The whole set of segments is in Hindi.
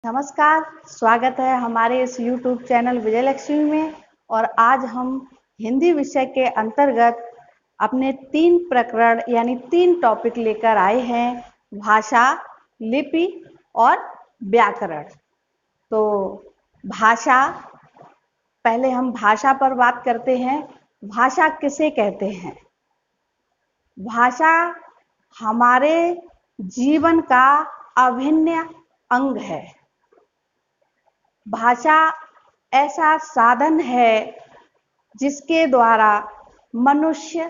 नमस्कार, स्वागत है हमारे इस YouTube चैनल विजय लक्ष्मी में। और आज हम हिंदी विषय के अंतर्गत अपने 3 प्रकरण यानी 3 टॉपिक लेकर आए हैं, भाषा, लिपि और व्याकरण। तो भाषा, पहले हम भाषा पर बात करते हैं। भाषा किसे कहते हैं? भाषा हमारे जीवन का अभिन्न अंग है। भाषा ऐसा साधन है जिसके द्वारा मनुष्य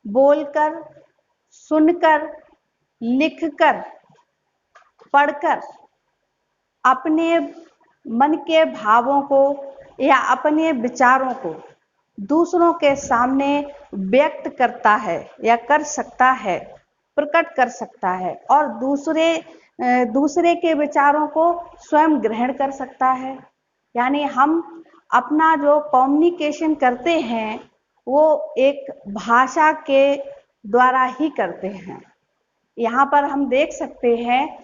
बोलकर, सुनकर, लिखकर, पढ़कर अपने मन के भावों को या अपने विचारों को दूसरों के सामने व्यक्त करता है या कर सकता है, प्रकट कर सकता है और दूसरे के विचारों को स्वयं ग्रहण कर सकता है। यानी हम अपना जो कम्युनिकेशन करते हैं वो एक भाषा के द्वारा ही करते हैं। यहाँ पर हम देख सकते हैं,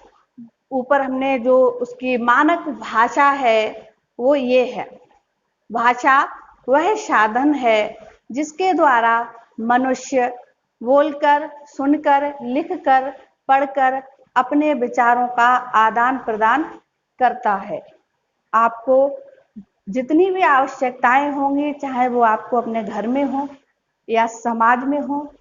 ऊपर हमने जो उसकी मानक भाषा है वो ये है। भाषा वह साधन है जिसके द्वारा मनुष्य बोलकर, सुनकर, लिखकर, पढ़कर अपने विचारों का आदान प्रदान करता है। आपको जितनी भी आवश्यकताएं होंगी, चाहे वो आपको अपने घर में हो या समाज में हो,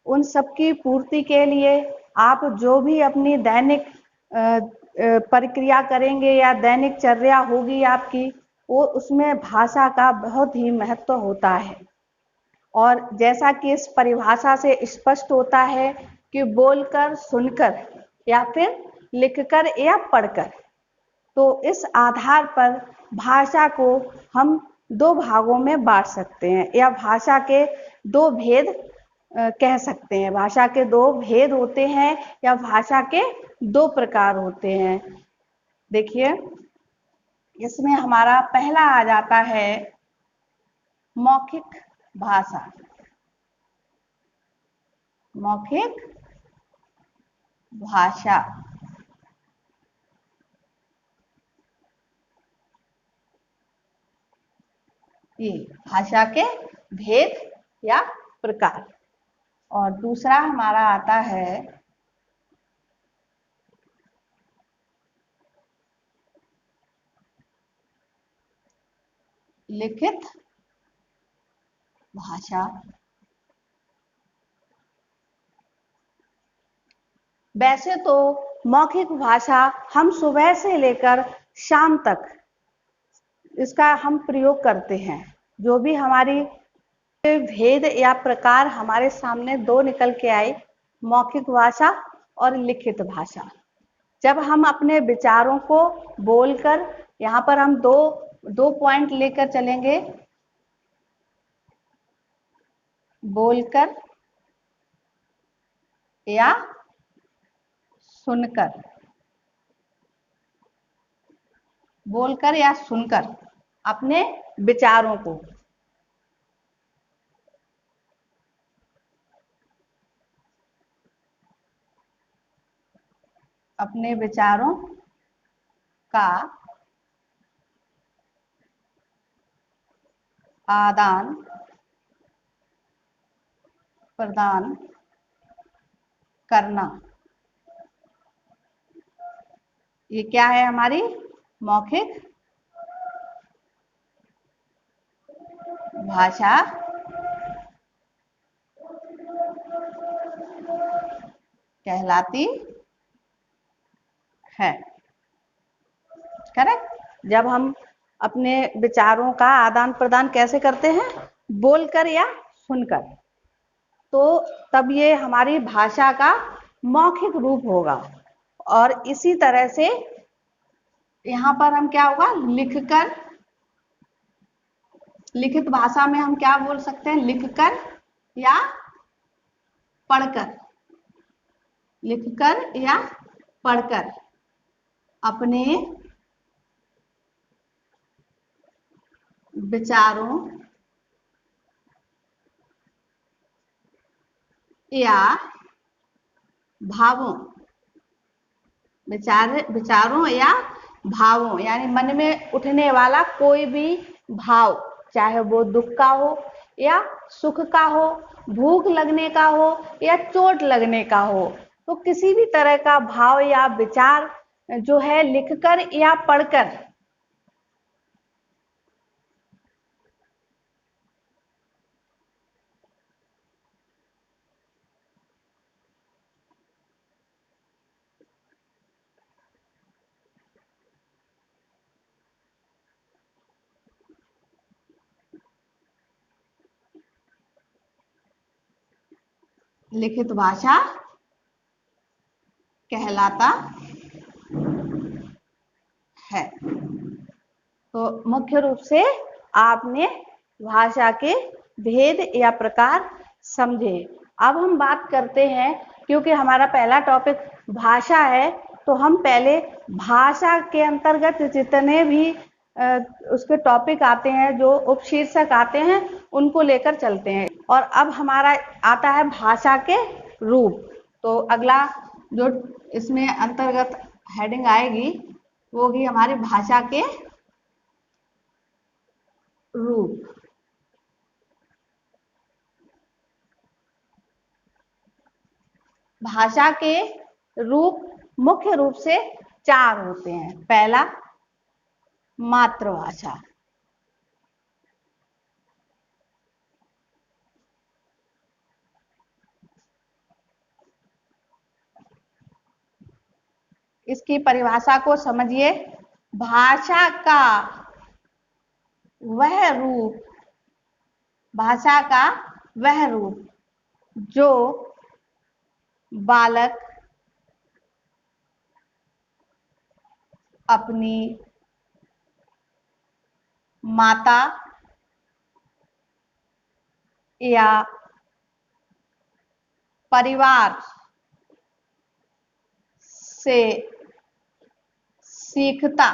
उन सब की पूर्ति के लिए आप जो भी अपनी दैनिक प्रक्रिया करेंगे या दैनिक चर्या होगी आपकी, वो उसमें भाषा का बहुत ही महत्व होता है। और जैसा कि इस परिभाषा से स्पष्ट होता है कि बोलकर, सुनकर या फिर लिखकर या पढ़कर, तो इस आधार पर भाषा को हम 2 भागों में बांट सकते हैं या भाषा के 2 भेद कह सकते हैं। भाषा के 2 भेद होते हैं या भाषा के 2 प्रकार होते हैं। देखिए, इसमें हमारा पहला आ जाता है मौखिक भाषा। मौखिक भाषा ये भाषा के भेद या प्रकार। और दूसरा हमारा आता है लिखित भाषा। वैसे तो मौखिक भाषा हम सुबह से लेकर शाम तक इसका हम प्रयोग करते हैं। जो भी हमारी भेद या प्रकार हमारे सामने 2 निकल के आए, मौखिक भाषा और लिखित भाषा। जब हम अपने विचारों को बोलकर, यहाँ पर हम दो पॉइंट लेकर चलेंगे, बोलकर या सुनकर। बोलकर या सुनकर अपने विचारों को, अपने विचारों का आदान प्रदान करना, ये क्या है? हमारी मौखिक भाषा कहलाती है। करेक्ट। जब हम अपने विचारों का आदान प्रदान कैसे करते हैं? बोलकर या सुनकर, तो तब ये हमारी भाषा का मौखिक रूप होगा। और इसी तरह से यहाँ पर हम क्या होगा? लिखकर, लिखित भाषा में हम क्या बोल सकते हैं? लिखकर या पढ़कर। लिखकर या पढ़कर अपने विचारों या भावों, विचारों या भावों यानी मन में उठने वाला कोई भी भाव, चाहे वो दुख का हो या सुख का हो, भूख लगने का हो या चोट लगने का हो, तो किसी भी तरह का भाव या विचार जो है लिखकर या पढ़कर लिखित भाषा कहलाता है। तो मुख्य रूप से आपने भाषा के भेद या प्रकार समझे। अब हम बात करते हैं, क्योंकि हमारा पहला टॉपिक भाषा है, तो हम पहले भाषा के अंतर्गत जितने भी उसके टॉपिक आते हैं, जो उपशीर्षक आते हैं, उनको लेकर चलते हैं। और अब हमारा आता है भाषा के रूप। तो अगला जो इसमें अंतर्गत हेडिंग आएगी वो होगी हमारी भाषा के रूप। भाषा के रूप मुख्य रूप से 4 होते हैं। पहला, मातृभाषा। इसकी परिभाषा को समझिए। भाषा का वह रूप, भाषा का वह रूप जो बालक अपनी माता या परिवार से सीखता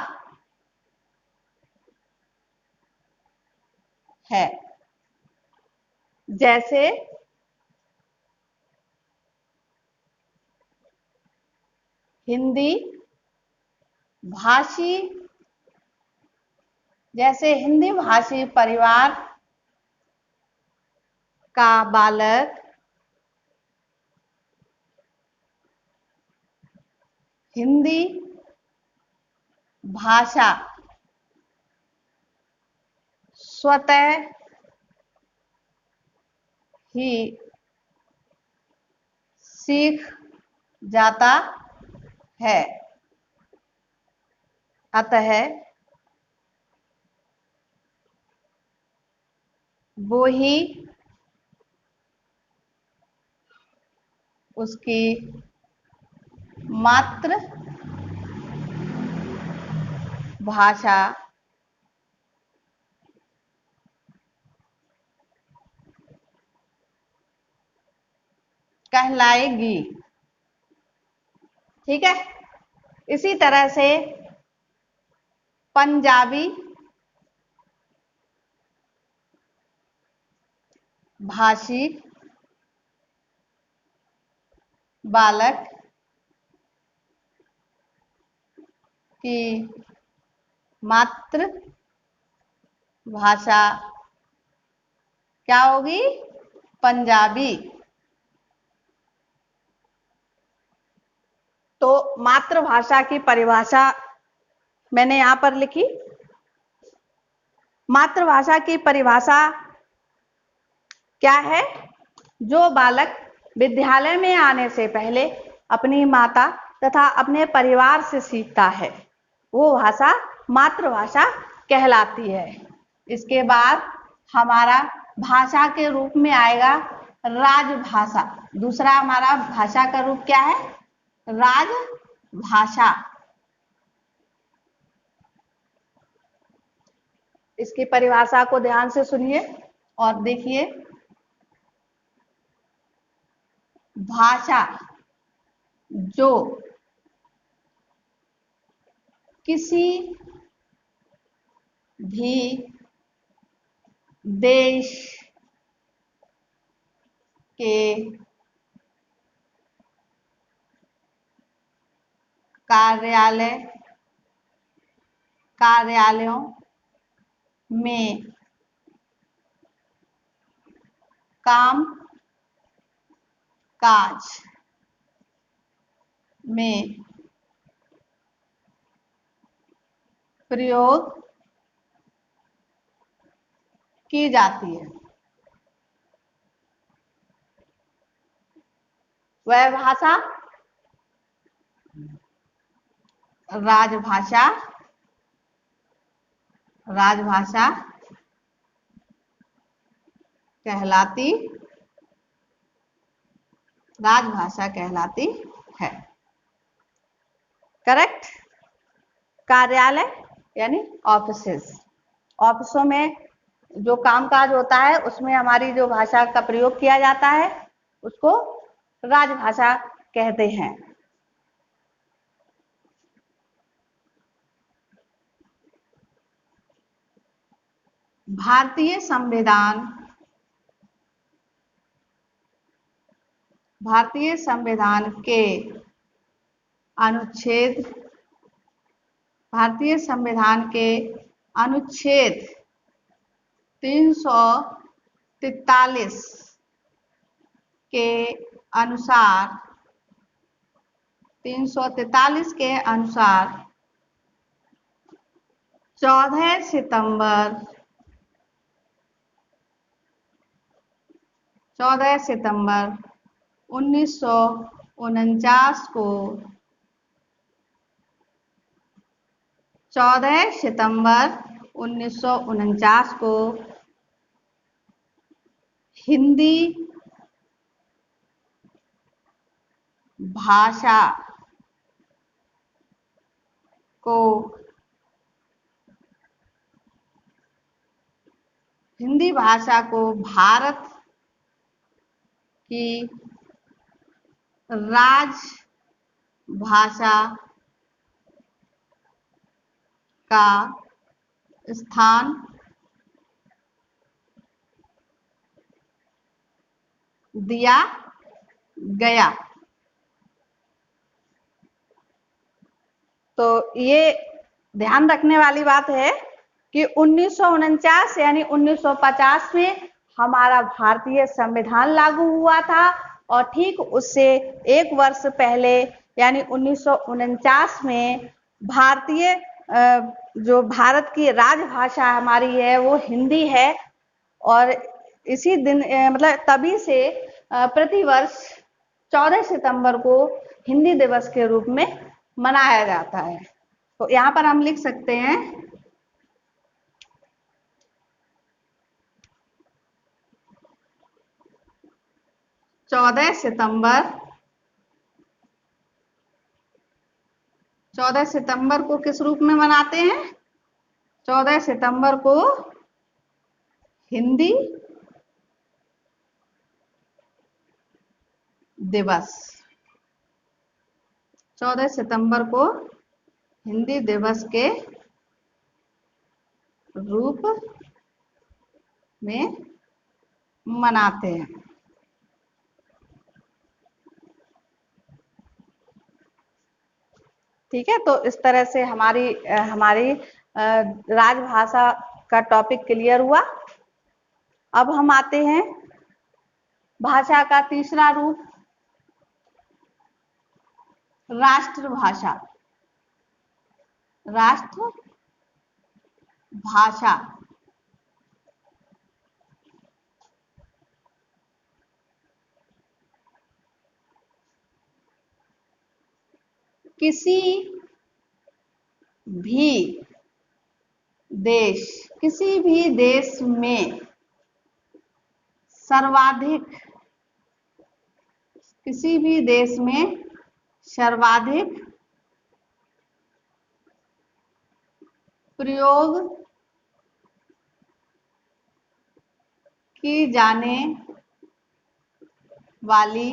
है। जैसे हिंदी भाषी, जैसे हिंदी भाषी परिवार का बालक हिंदी भाषा स्वतः ही सीख जाता है। अतः वो ही उसकी मातृ भाषा कहलाएगी। ठीक है। इसी तरह से पंजाबी भाषी बालक की मातृ भाषा क्या होगी? पंजाबी। तो मातृभाषा की परिभाषा मैंने यहां पर लिखी। मातृभाषा की परिभाषा क्या है? जो बालक विद्यालय में आने से पहले अपनी माता तथा अपने परिवार से सीखता है, वो भाषा मातृभाषा कहलाती है। इसके बाद हमारा भाषा के रूप में आएगा राजभाषा। दूसरा हमारा भाषा का रूप क्या है? राजभाषा। इसकी परिभाषा को ध्यान से सुनिए और देखिए। भाषा जो किसी भी देश के कार्यालय कार्यालयों में काम काज में प्रयोग की जाती है। वह भाषा राजभाषा राजभाषा कहलाती राजभाषा कहलाती है। करेक्ट। कार्यालय यानी ऑफिसेस, ऑफिसों में जो कामकाज होता है उसमें हमारी जो भाषा का प्रयोग किया जाता है उसको राजभाषा कहते हैं। भारतीय संविधान के अनुच्छेद 343 के अनुसार 14 सितंबर 1949 को 14 सितंबर 1949 को हिंदी भाषा को भारत की राजभाषा का स्थान दिया गया। तो ये ध्यान रखने वाली बात है कि 1949 यानी 1950 में हमारा भारतीय संविधान लागू हुआ था और ठीक उससे एक वर्ष पहले यानी 1949 में भारतीय जो भारत की राजभाषा हमारी है वो हिंदी है। और इसी दिन मतलब तभी से प्रतिवर्ष 14 सितंबर को हिंदी दिवस के रूप में मनाया जाता है। तो यहाँ पर हम लिख सकते हैं 14 सितंबर को किस रूप में मनाते हैं? 14 सितंबर को हिंदी दिवस, 14 सितंबर को हिंदी दिवस के रूप में मनाते हैं। ठीक है, तो इस तरह से हमारी राजभाषा का टॉपिक क्लियर हुआ। अब हम आते हैं भाषा का तीसरा रूप, राष्ट्रभाषा। राष्ट्रभाषा किसी भी देश में सर्वाधिक प्रयोग की जाने वाली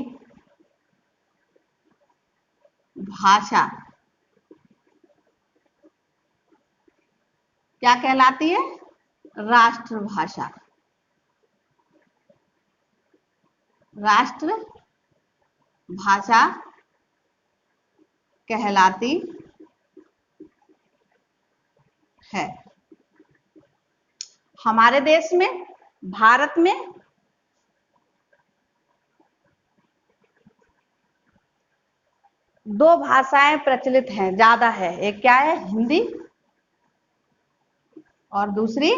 भाषा क्या कहलाती है? राष्ट्रभाषा। राष्ट्रभाषा कहलाती है। हमारे देश में, भारत में दो भाषाएं प्रचलित हैं, ज्यादा है। एक क्या है? हिंदी, और दूसरी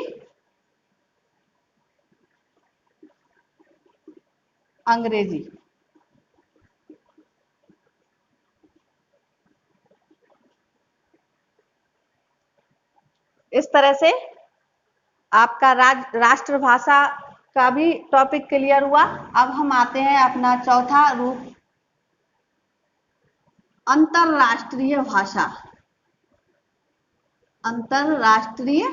अंग्रेजी। इस तरह से आपका राष्ट्रभाषा का भी टॉपिक क्लियर हुआ। अब हम आते हैं अपना चौथा रूप, अंतरराष्ट्रीय भाषा। अंतरराष्ट्रीय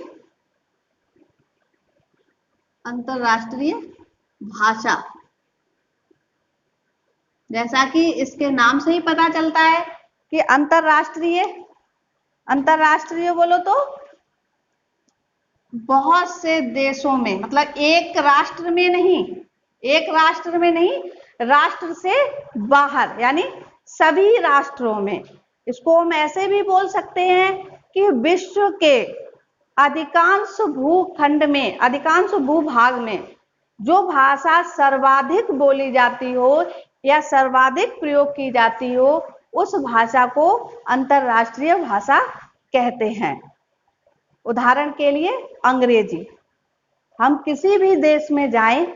भाषा, जैसा कि इसके नाम से ही पता चलता है कि अंतरराष्ट्रीय बोलो तो बहुत से देशों में, मतलब एक राष्ट्र में नहीं, राष्ट्र से बाहर, यानी सभी राष्ट्रों में। इसको हम ऐसे भी बोल सकते हैं कि विश्व के अधिकांश भूखंड में, अधिकांश भूभाग में जो भाषा सर्वाधिक बोली जाती हो या सर्वाधिक प्रयोग की जाती हो, उस भाषा को अंतरराष्ट्रीय भाषा कहते हैं। उदाहरण के लिए अंग्रेजी। हम किसी भी देश में जाएं,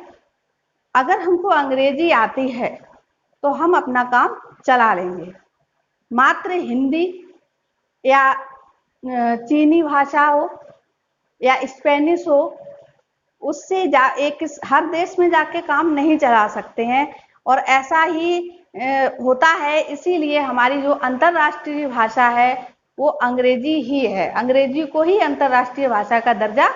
अगर हमको अंग्रेजी आती है तो हम अपना काम चला लेंगे। मात्र हिंदी या चीनी भाषा हो या स्पेनिश हो, उससे हर देश में जाके काम नहीं चला सकते हैं। और ऐसा ही होता है, इसीलिए हमारी जो अंतरराष्ट्रीय भाषा है वो अंग्रेजी ही है। अंग्रेजी को ही अंतरराष्ट्रीय भाषा का दर्जा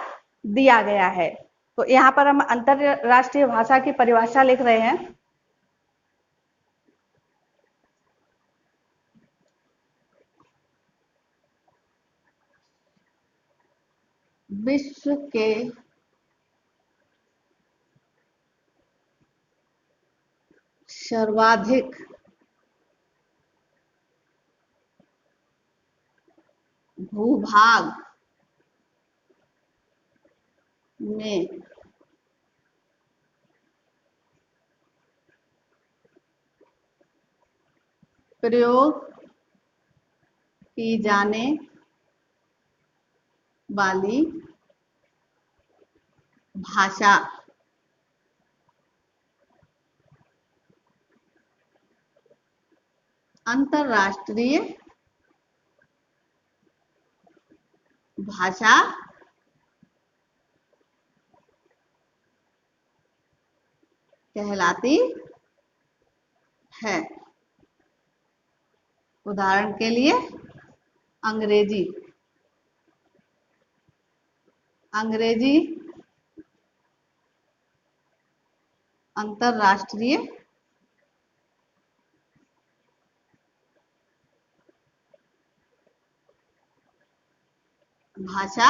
दिया गया है। तो यहाँ पर हम अंतरराष्ट्रीय भाषा की परिभाषा लिख रहे हैं। विश्व के सर्वाधिक भूभाग में प्रयोग की जाने वाली भाषा अंतरराष्ट्रीय भाषा कहलाती है। उदाहरण के लिए अंग्रेजी अंतरराष्ट्रीय भाषा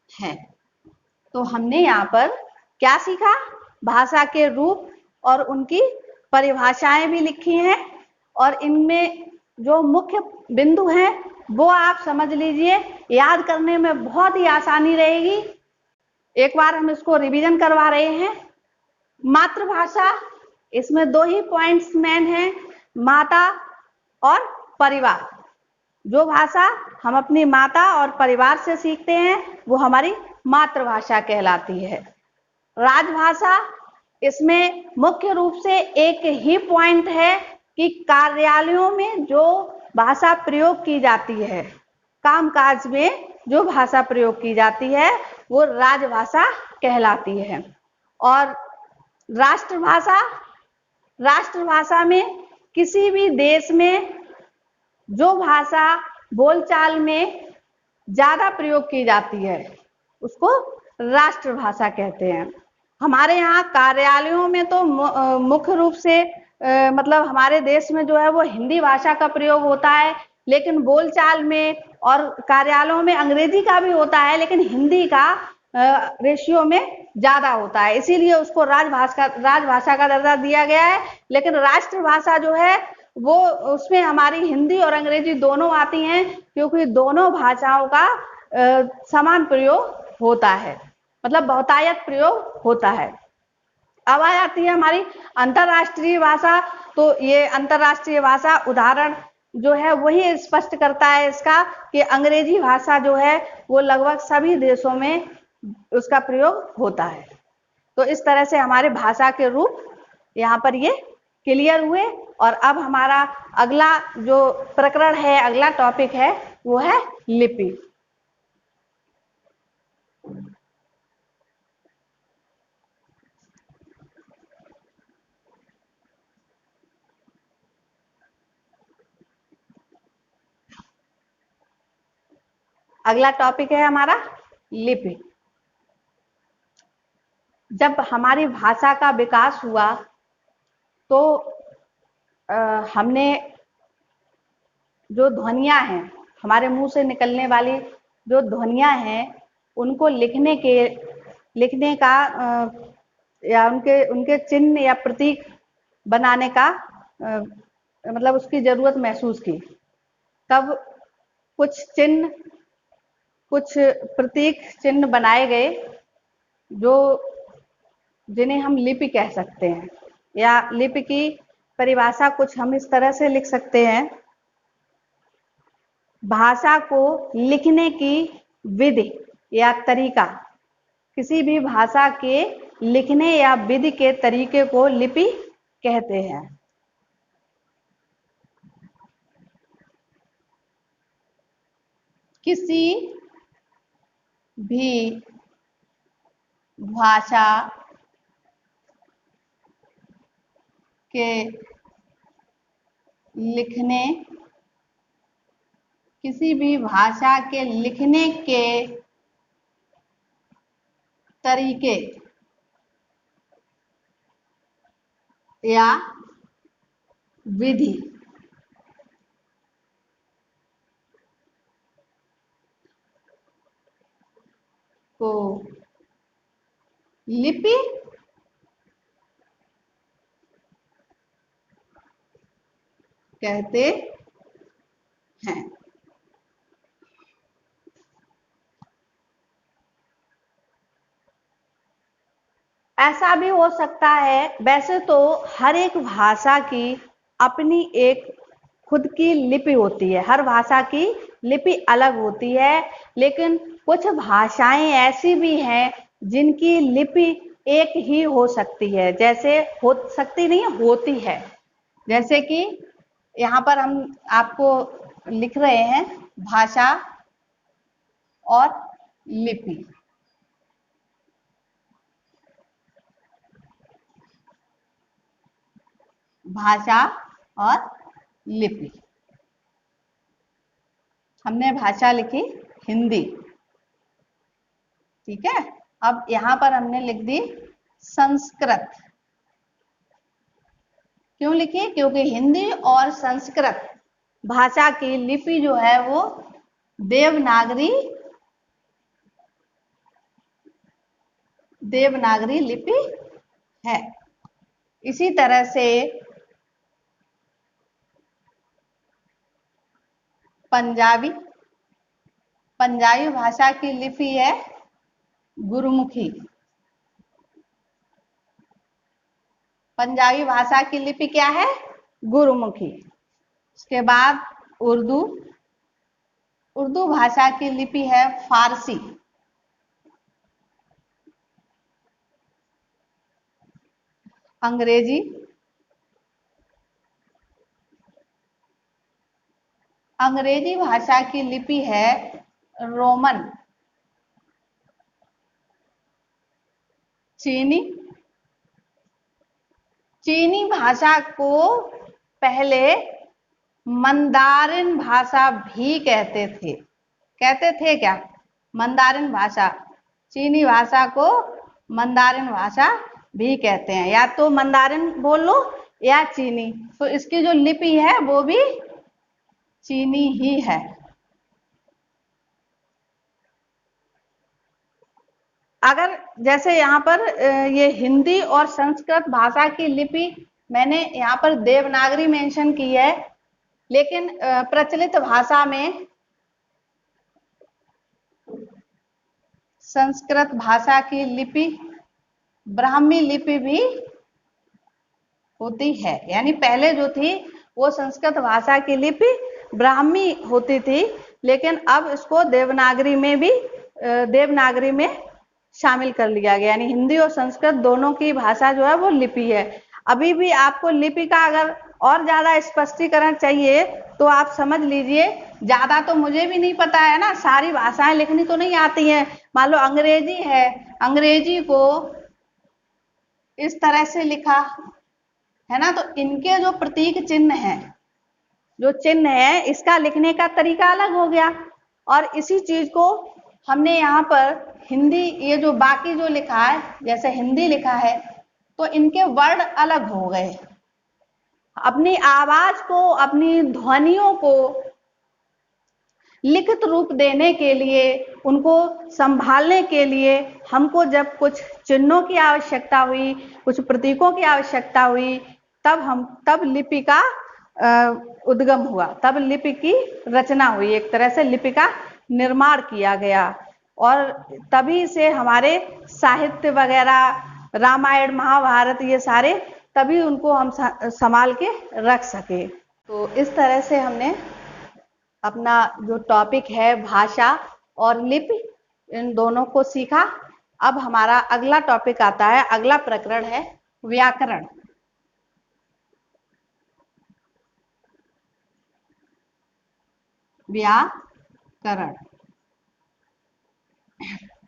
है। तो हमने यहाँ पर क्या सीखा? भाषा के रूप और उनकी परिभाषाएं भी लिखी हैं, और इनमें जो मुख्य बिंदु हैं वो आप समझ लीजिए। याद करने में बहुत ही आसानी रहेगी। एक बार हम इसको रिवीजन करवा रहे हैं। मातृभाषा, इसमें दो ही पॉइंट्स मेन हैं, माता और परिवार। जो भाषा हम अपनी माता और परिवार से सीखते हैं वो हमारी मातृभाषा कहलाती है। राजभाषा, इसमें मुख्य रूप से एक ही पॉइंट है कि कार्यालयों में जो भाषा प्रयोग की जाती है, कामकाज में जो भाषा प्रयोग की जाती है वो राजभाषा कहलाती है। और राष्ट्रभाषा में किसी भी देश में जो भाषा बोलचाल में ज्यादा प्रयोग की जाती है उसको राष्ट्रभाषा कहते हैं। हमारे यहाँ कार्यालयों में तो मुख्य रूप से मतलब हमारे देश में जो है वो हिंदी भाषा का प्रयोग होता है, लेकिन बोलचाल में और कार्यालयों में अंग्रेजी का भी होता है, लेकिन हिंदी का रेशियो में ज्यादा होता है, इसीलिए उसको राजभाषा का दर्जा दिया गया है। लेकिन राष्ट्रभाषा जो है वो उसमें हमारी हिंदी और अंग्रेजी दोनों आती हैं, क्योंकि दोनों भाषाओं का समान प्रयोग होता है, मतलब बहुतायत प्रयोग होता है। अब आ जाती है हमारी अंतरराष्ट्रीय भाषा। तो ये अंतरराष्ट्रीय भाषा उदाहरण जो है वही स्पष्ट करता है इसका कि अंग्रेजी भाषा जो है वो लगभग सभी देशों में उसका प्रयोग होता है। तो इस तरह से हमारे भाषा के रूप यहाँ पर ये क्लियर हुए। और अब हमारा अगला जो प्रकरण है, अगला टॉपिक है, वो है लिपि। अगला टॉपिक है हमारा लिपि। जब हमारी भाषा का विकास हुआ तो हमने जो ध्वनियां हैं, हमारे मुंह से निकलने वाली जो ध्वनियां हैं, उनको लिखने का या उनके चिन्ह या प्रतीक बनाने का मतलब उसकी जरूरत महसूस की। तब कुछ चिन्ह, कुछ प्रतीक चिन्ह बनाए गए जो जिन्हें हम लिपि कह सकते हैं। या लिपि की परिभाषा कुछ हम इस तरह से लिख सकते हैं: भाषा को लिखने की विधि या तरीका, किसी भी भाषा के लिखने या विधि के तरीके को लिपि कहते हैं। किसी भी भाषा के लिखने, किसी भी भाषा के लिखने के तरीके या विधि को लिपि कहते हैं। ऐसा भी हो सकता है, वैसे तो हर एक भाषा की अपनी एक खुद की लिपि होती है, हर भाषा की लिपि अलग होती है, लेकिन कुछ भाषाएं ऐसी भी हैं जिनकी लिपि एक ही हो सकती है। जैसे हो सकती नहीं, होती है। जैसे कि यहाँ पर हम आपको लिख रहे हैं भाषा और लिपि। भाषा और लिपि। हमने भाषा लिखी हिंदी, ठीक है। अब यहां पर हमने लिख दी संस्कृत। क्यों लिखी? क्योंकि हिंदी और संस्कृत भाषा की लिपि जो है वो देवनागरी लिपि है। इसी तरह से पंजाबी भाषा की लिपि है गुरुमुखी। पंजाबी भाषा की लिपि क्या है? गुरुमुखी। उसके बाद उर्दू भाषा की लिपि है फारसी। अंग्रेजी भाषा की लिपि है रोमन। चीनी भाषा को पहले मंदारिन भाषा भी कहते थे। कहते थे क्या? मंदारिन भाषा। चीनी भाषा को मंदारिन भाषा भी कहते हैं। या तो मंदारिन बोल लो या चीनी। तो इसकी जो लिपि है वो भी चीनी ही है। अगर जैसे यहाँ पर ये हिंदी और संस्कृत भाषा की लिपि मैंने यहाँ पर देवनागरी मेंशन की है, लेकिन प्रचलित भाषा में संस्कृत भाषा की लिपि ब्राह्मी लिपि भी होती है। यानी पहले जो थी वो संस्कृत भाषा की लिपि ब्राह्मी होती थी, लेकिन अब इसको देवनागरी में भी देवनागरी में शामिल कर लिया गया। यानी हिंदी और संस्कृत दोनों की भाषा जो है वो लिपि है। अभी भी आपको लिपि का अगर और ज्यादा स्पष्टीकरण चाहिए तो आप समझ लीजिए, ज्यादा तो मुझे भी नहीं पता है ना, सारी भाषाएं लिखनी तो नहीं आती हैं। मान लो अंग्रेजी है, अंग्रेजी को इस तरह से लिखा है ना, तो इनके जो प्रतीक चिन्ह है, जो चिन्ह है, इसका लिखने का तरीका अलग हो गया। और इसी चीज को हमने यहाँ पर हिंदी, ये जो बाकी जो लिखा है, जैसे हिंदी लिखा है तो इनके वर्ड अलग हो गए। अपनी आवाज को, अपनी ध्वनियों को लिखित रूप देने के लिए, उनको संभालने के लिए हमको जब कुछ चिन्हों की आवश्यकता हुई, कुछ प्रतीकों की आवश्यकता हुई, तब लिपि का उद्गम हुआ, तब लिपि की रचना हुई, एक तरह से लिपि का निर्माण किया गया। और तभी से हमारे साहित्य वगैरह, रामायण महाभारत, ये सारे तभी उनको हम संभाल के रख सके। तो इस तरह से हमने अपना जो टॉपिक है भाषा और लिपि, इन दोनों को सीखा। अब हमारा अगला टॉपिक आता है, अगला प्रकरण है व्याकरण। व्याकरण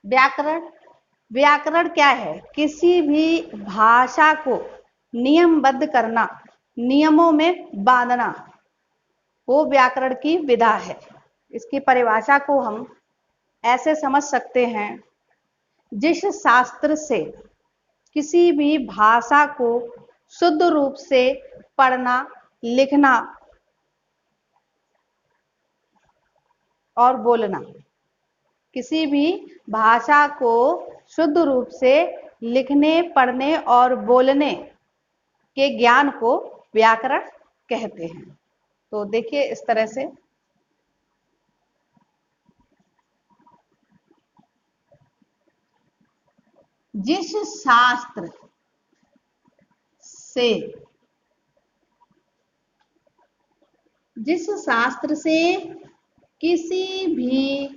व्याकरण व्याकरण क्या है? किसी भी भाषा को नियमबद्ध करना, नियमों में बांधना, वो व्याकरण की विधा है। इसकी परिभाषा को हम ऐसे समझ सकते हैं, जिस शास्त्र से किसी भी भाषा को शुद्ध रूप से पढ़ना, लिखना और बोलना, किसी भी भाषा को शुद्ध रूप से लिखने, पढ़ने और बोलने के ज्ञान को व्याकरण कहते हैं। तो देखिए इस तरह से, जिस शास्त्र से किसी भी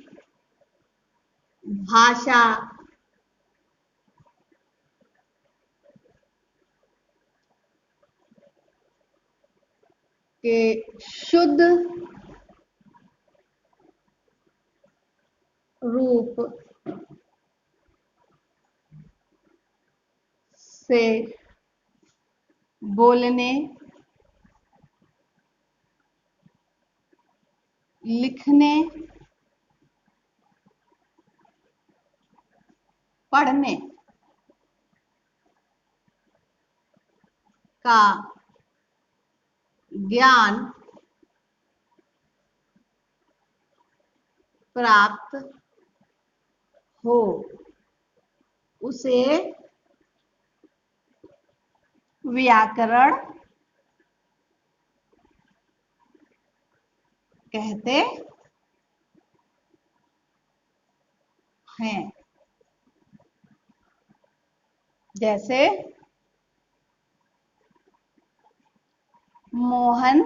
भाषा के शुद्ध रूप से बोलने, लिखने, पढ़ने का ज्ञान प्राप्त हो, उसे व्याकरण कहते हैं। जैसे मोहन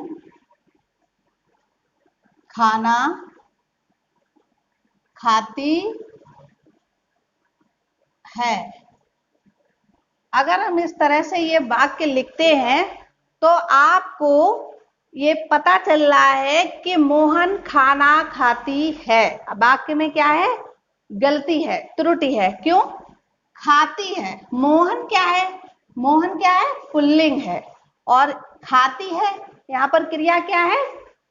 खाना खाती है। अगर हम इस तरह से ये वाक्य लिखते हैं तो आपको ये पता चल रहा है कि मोहन खाना खाती है। वाक्य में क्या है? गलती है, त्रुटि है। क्यों? खाती है। मोहन क्या है? मोहन क्या है? पुल्लिंग है। और खाती है, यहाँ पर क्रिया क्या है?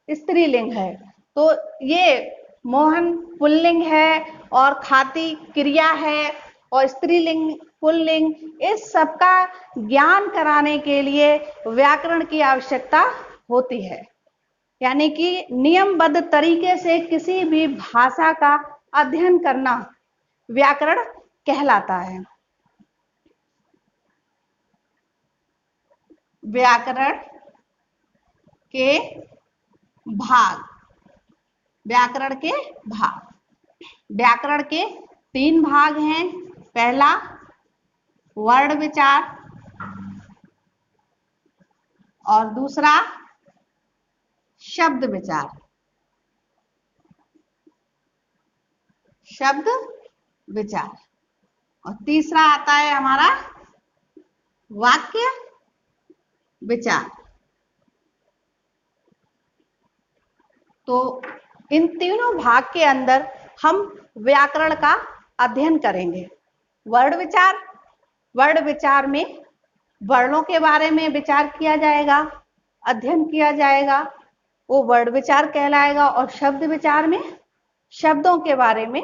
स्त्रीलिंग है। तो ये मोहन पुल्लिंग है और खाती क्रिया है और स्त्रीलिंग पुल्लिंग, इस सब का ज्ञान कराने के लिए व्याकरण की आवश्यकता होती है। यानी कि नियमबद्ध तरीके से किसी भी भाषा का अध्ययन करना व्याकरण के भाग। व्याकरण के भाग। व्याकरण के 3 भाग हैं। पहला वर्ण विचार और दूसरा शब्द विचार। शब्द विचार और तीसरा आता है हमारा वाक्य विचार। तो इन तीनों भाग के अंदर हम व्याकरण का अध्ययन करेंगे। वर्ण विचार, वर्ण विचार में वर्णों के बारे में विचार किया जाएगा, अध्ययन किया जाएगा, वो वर्ण विचार कहलाएगा। और शब्द विचार में शब्दों के बारे में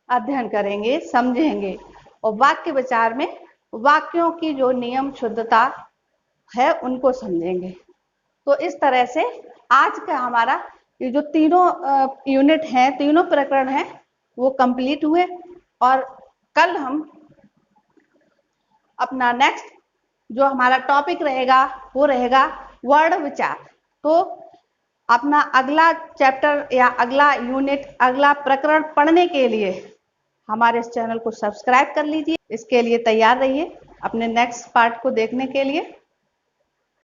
अध्ययन करेंगे, समझेंगे। और वाक्य विचार में वाक्यों की जो नियम शुद्धता है उनको समझेंगे। तो इस तरह से आज का हमारा ये जो तीनों यूनिट हैं, तीनों प्रकरण हैं, वो कंप्लीट हुए। और कल हम अपना नेक्स्ट जो हमारा टॉपिक रहेगा वो रहेगा वर्ण विचार। तो अपना अगला चैप्टर या अगला यूनिट, अगला प्रकरण पढ़ने के लिए हमारे इस चैनल को सब्सक्राइब कर लीजिए। इसके लिए तैयार रहिए अपने नेक्स्ट पार्ट को देखने के लिए।